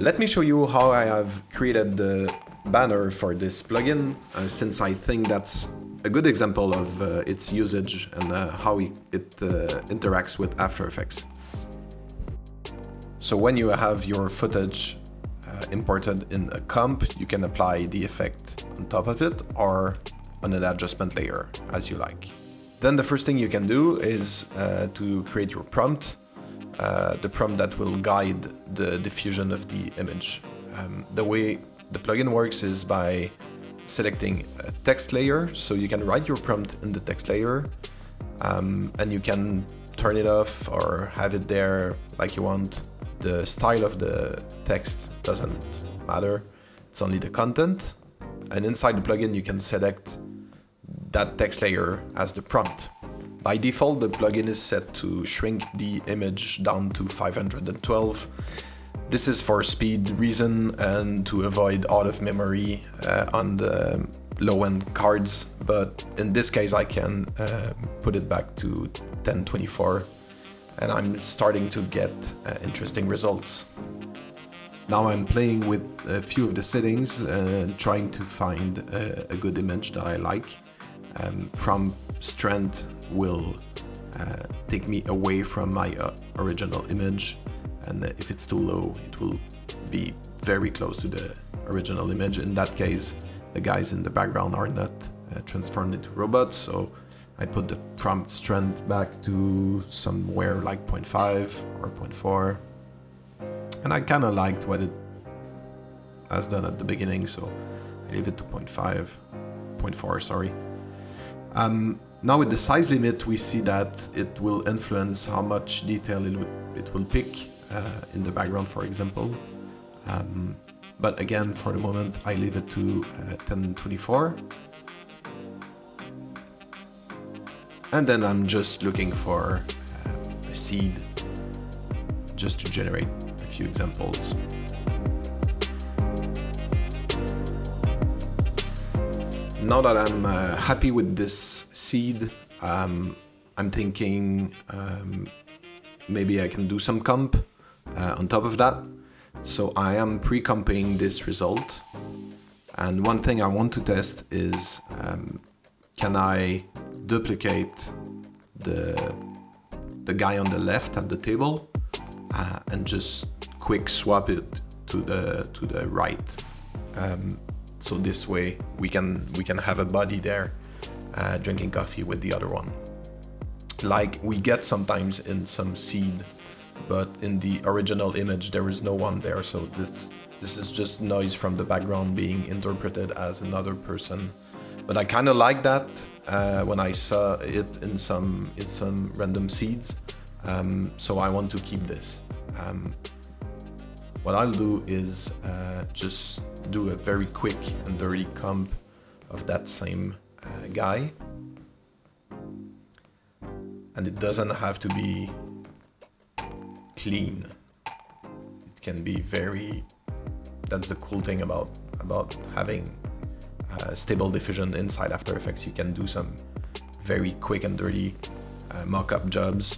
Let me show you how I have created the banner for this plugin, since I think that's a good example of its usage and how it interacts with After Effects. So when you have your footage imported in a comp, you can apply the effect on top of it or on an adjustment layer, as you like. Then the first thing you can do is to create your prompt, the prompt that will guide the diffusion of the image. The way the plugin works is by selecting a text layer, so you can write your prompt in the text layer, and you can turn it off or have it there like you want. The style of the text doesn't matter, it's only the content, and inside the plugin you can select that text layer as the prompt. By default, the plugin is set to shrink the image down to 512. This is for speed reason and to avoid out of memory on the low-end cards, but in this case I can put it back to 1024, and I'm starting to get interesting results. Now I'm playing with a few of the settings and trying to find a good image that I like. Prompt strength will take me away from my original image, and if it's too low it will be very close to the original image. In that case the guys in the background are not transformed into robots, so I put the prompt strength back to somewhere like 0.5 or 0.4, and I kind of liked what it has done at the beginning, so I leave it to 0.4, sorry. Now with the size limit, we see that it will influence how much detail it will pick in the background, for example. But again, for the moment, I leave it to 1024. And then I'm just looking for a seed just to generate a few examples. Now that I'm happy with this seed, I'm thinking maybe I can do some comp on top of that. So I am pre-comping this result. And one thing I want to test is, can I duplicate the guy on the left at the table and just quick swap it to the right. So this way we can have a body there drinking coffee with the other one, like we get sometimes in some seed, but in the original image there is no one there. So this is just noise from the background being interpreted as another person. But I kind of like that when I saw it in some random seeds. So I want to keep this. What I'll do is just do a very quick and dirty comp of that same guy. And it doesn't have to be clean. It can be very... That's the cool thing about having stable diffusion inside After Effects. You can do some very quick and dirty mock-up jobs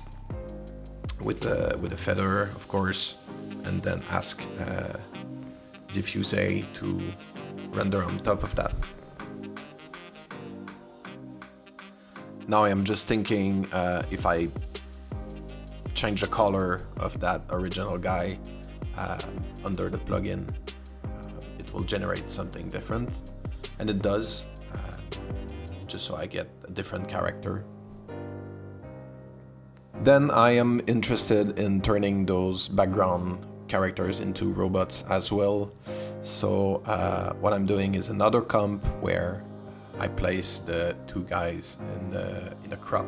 with a feather, of course, and then ask Diffusae to render on top of that. Now I am just thinking if I change the color of that original guy under the plugin, it will generate something different, and it does, just so I get a different character. Then I am interested in turning those background characters into robots as well. So what I'm doing is another comp where I place the two guys in a crop,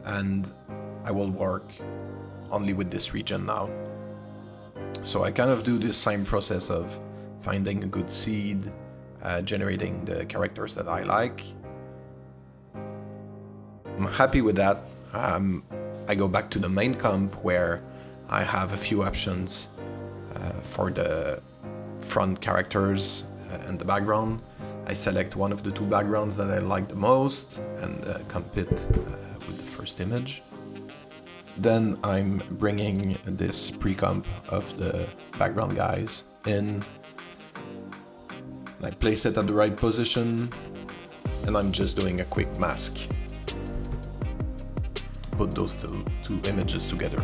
and I will work only with this region now. So I kind of do this same process of finding a good seed, generating the characters that I like. I'm happy with that. I go back to the main comp where I have a few options for the front characters and the background. I select one of the two backgrounds that I like the most and comp it with the first image. Then I'm bringing this pre-comp of the background guys in. I place it at the right position, and I'm just doing a quick mask to put those two images together.